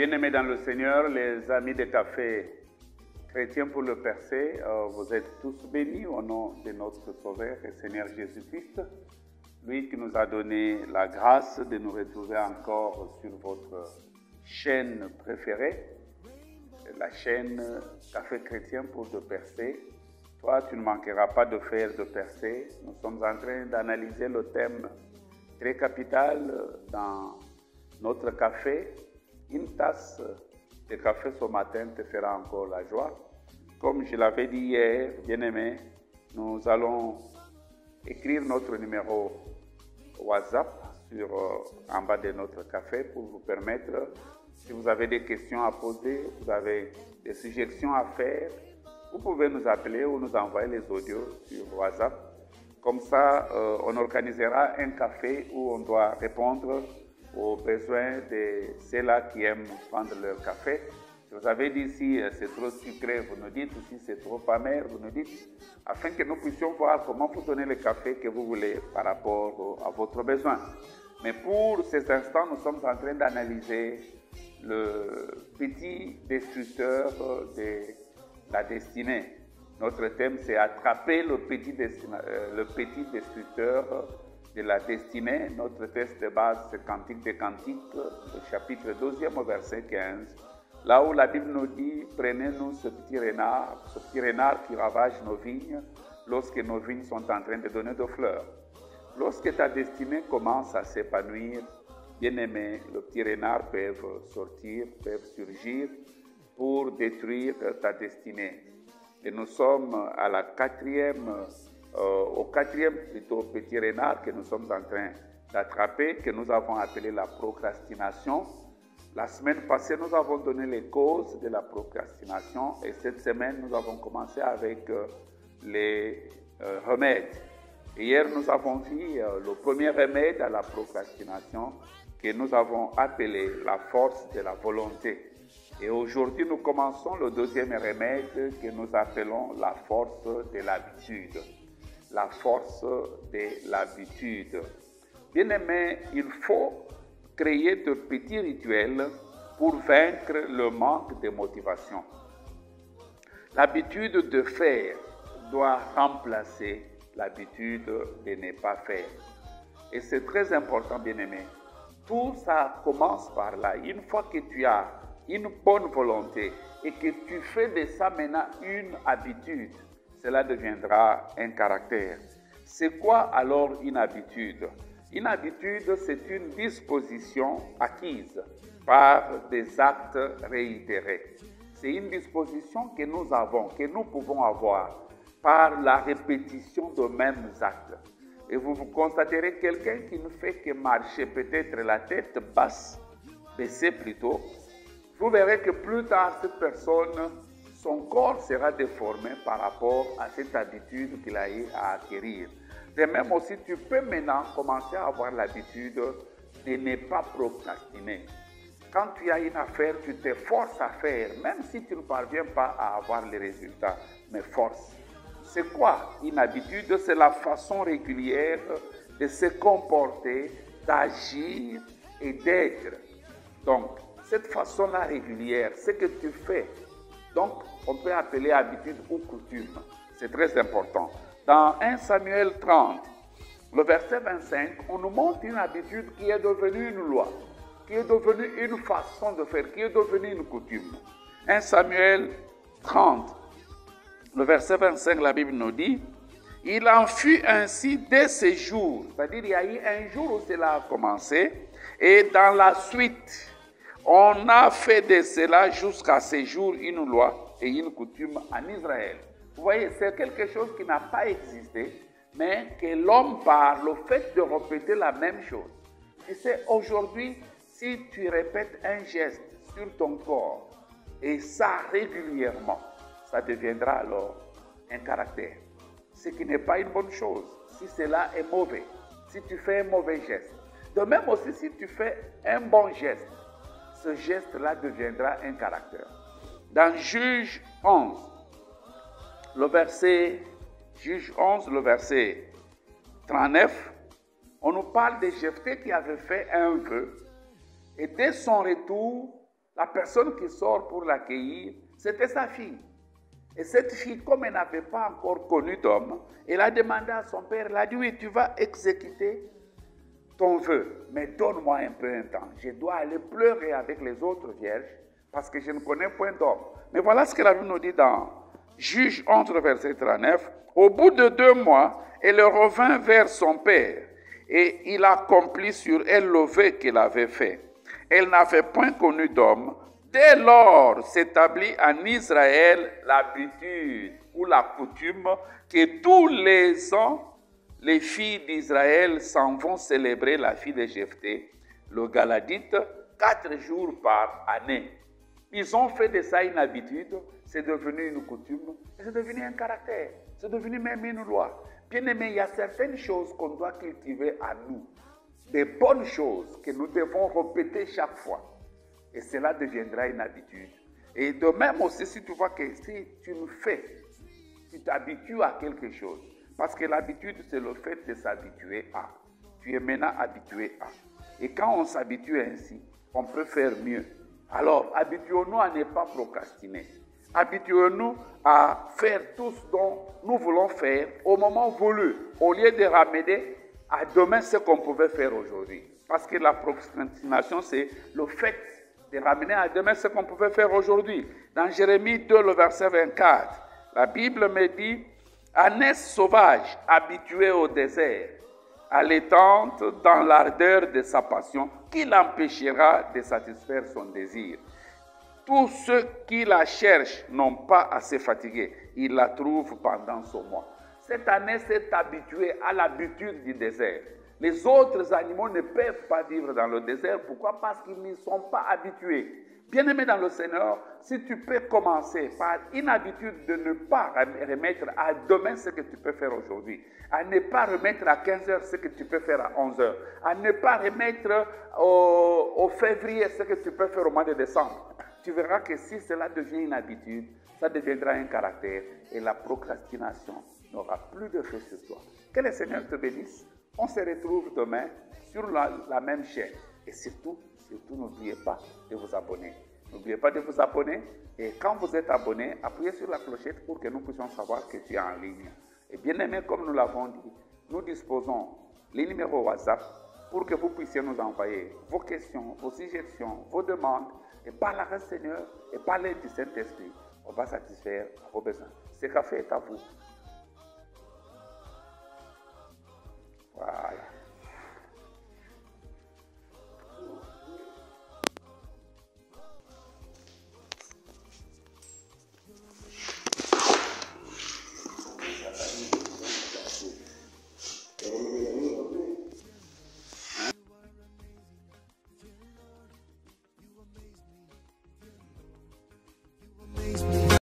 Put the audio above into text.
Bien-aimés dans le Seigneur, les amis des cafés chrétiens pour le percer, vous êtes tous bénis au nom de notre Sauveur et Seigneur Jésus-Christ, lui qui nous a donné la grâce de nous retrouver encore sur votre chaîne préférée, la chaîne Café chrétien pour le percer. Toi, tu ne manqueras pas de faire de percer. Nous sommes en train d'analyser le thème très capital dans notre café. Une tasse de café ce matin te fera encore la joie. Comme je l'avais dit hier, bien-aimés, nous allons écrire notre numéro WhatsApp en bas de notre café pour vous permettre, si vous avez des questions à poser, vous avez des suggestions à faire, vous pouvez nous appeler ou nous envoyer les audios sur WhatsApp. Comme ça, on organisera un café où on doit répondre aux besoins de ceux-là qui aiment prendre leur café. Si vous avez dit si c'est trop sucré, vous nous dites, ou si c'est trop amer, vous nous dites, afin que nous puissions voir comment vous donner le café que vous voulez par rapport à votre besoin. Mais pour ces instants, nous sommes en train d'analyser le petit destructeur de la destinée. Notre thème, c'est attraper le petit destructeur de la destinée. Notre texte de base, c'est Cantique des Cantiques, le chapitre 12e au verset 15. Là où la Bible nous dit, prenez-nous ce petit renard qui ravage nos vignes lorsque nos vignes sont en train de donner de fleurs. Lorsque ta destinée commence à s'épanouir, bien-aimé, le petit renard peut sortir, peut surgir pour détruire ta destinée. Et nous sommes à au quatrième petit renard que nous sommes en train d'attraper, que nous avons appelé la procrastination. La semaine passée, nous avons donné les causes de la procrastination et cette semaine, nous avons commencé avec les remèdes. Hier, nous avons vu le premier remède à la procrastination que nous avons appelé la force de la volonté. Et aujourd'hui, nous commençons le deuxième remède que nous appelons la force de l'habitude. La force de l'habitude. Bien-aimé, il faut créer de petits rituels pour vaincre le manque de motivation. L'habitude de faire doit remplacer l'habitude de ne pas faire. Et c'est très important, bien-aimé. Tout ça commence par là. Une fois que tu as une bonne volonté et que tu fais de ça maintenant une habitude, cela deviendra un caractère. C'est quoi alors une habitude? Une habitude, c'est une disposition acquise par des actes réitérés. C'est une disposition que nous avons, que nous pouvons avoir par la répétition de mêmes actes. Et vous constaterez quelqu'un qui ne fait que marcher peut-être la tête baissée plutôt. Vous verrez que plus tard, cette personne, son corps sera déformé par rapport à cette habitude qu'il a eu à acquérir. De même aussi, tu peux maintenant commencer à avoir l'habitude de ne pas procrastiner. Quand tu as une affaire, tu te forces à faire, même si tu ne parviens pas à avoir les résultats, mais force. C'est quoi une habitude? C'est la façon régulière de se comporter, d'agir et d'être. Donc, cette façon-là régulière, ce que tu fais, donc on peut appeler habitude ou coutume. C'est très important. Dans 1 Samuel 30, le verset 25, on nous montre une habitude qui est devenue une loi, qui est devenue une façon de faire, qui est devenue une coutume. 1 Samuel 30, le verset 25, la Bible nous dit, « Il en fut ainsi dès ce jour », c'est-à-dire il y a eu un jour où cela a commencé, et dans la suite, on a fait de cela jusqu'à ce jour une loi et une coutume en Israël. Vous voyez, c'est quelque chose qui n'a pas existé, mais que l'homme par le fait de répéter la même chose. Tu sais, aujourd'hui, si tu répètes un geste sur ton corps, et ça régulièrement, ça deviendra alors un caractère. Ce qui n'est pas une bonne chose, si cela est mauvais, si tu fais un mauvais geste. De même aussi, si tu fais un bon geste, ce geste-là deviendra un caractère. Dans Juge 11, le verset 39, on nous parle de Jephthé qui avait fait un vœu. Et dès son retour, La personne qui sort pour l'accueillir, c'était sa fille. Et cette fille, comme elle n'avait pas encore connu d'homme, elle a demandé à son père, elle a dit, oui, tu vas exécuter ton vœu, mais donne-moi un peu un temps. Je dois aller pleurer avec les autres vierges parce que je ne connais point d'homme. Mais voilà ce que la Bible nous dit dans Juge 11, verset 39. Au bout de 2 mois, elle revint vers son père et il accomplit sur elle le vœu qu'elle avait fait. Elle n'avait point connu d'homme. Dès lors s'établit en Israël l'habitude ou la coutume que tous les ans, les filles d'Israël s'en vont célébrer la fille de Jephthé, le Galadite, 4 jours par année. Ils ont fait de ça une habitude, c'est devenu une coutume, et c'est devenu un caractère, c'est devenu même une loi. Bien aimé, il y a certaines choses qu'on doit cultiver à nous, des bonnes choses que nous devons répéter chaque fois. Et cela deviendra une habitude. Et de même aussi, si tu vois que si tu le fais, tu t'habitues à quelque chose. Parce que l'habitude, c'est le fait de s'habituer à. Tu es maintenant habitué à. Et quand on s'habitue ainsi, on peut faire mieux. Alors, habituons-nous à ne pas procrastiner. Habituons-nous à faire tout ce dont nous voulons faire au moment voulu, au lieu de ramener à demain ce qu'on pouvait faire aujourd'hui. Parce que la procrastination, c'est le fait de ramener à demain ce qu'on pouvait faire aujourd'hui. Dans Jérémie 2, le verset 24, la Bible me dit « Ânesse sauvage, habituée au désert, allaitante dans l'ardeur de sa passion, qui l'empêchera de satisfaire son désir. Tous ceux qui la cherchent n'ont pas à se fatiguer, ils la trouvent pendant ce mois. » Cette année s'est habituée à l'habitude du désert. Les autres animaux ne peuvent pas vivre dans le désert. Pourquoi? Parce qu'ils n'y sont pas habitués. Bien-aimé dans le Seigneur, si tu peux commencer par une habitude de ne pas remettre à demain ce que tu peux faire aujourd'hui, à ne pas remettre à 15 heures ce que tu peux faire à 11 heures, à ne pas remettre au février ce que tu peux faire au mois de décembre, tu verras que si cela devient une habitude, ça deviendra un caractère et la procrastination n'aura plus de fait sur toi. Que le Seigneur te bénisse. On se retrouve demain sur la même chaîne. Et surtout, n'oubliez pas de vous abonner. N'oubliez pas de vous abonner. Et quand vous êtes abonné, appuyez sur la clochette pour que nous puissions savoir que tu es en ligne. Et bien aimé, comme nous l'avons dit, nous disposons les numéros WhatsApp pour que vous puissiez nous envoyer vos questions, vos suggestions, vos demandes. Et par la grâce Seigneur et par l'aide du Saint-Esprit, on va satisfaire vos besoins. Ce café est à vous.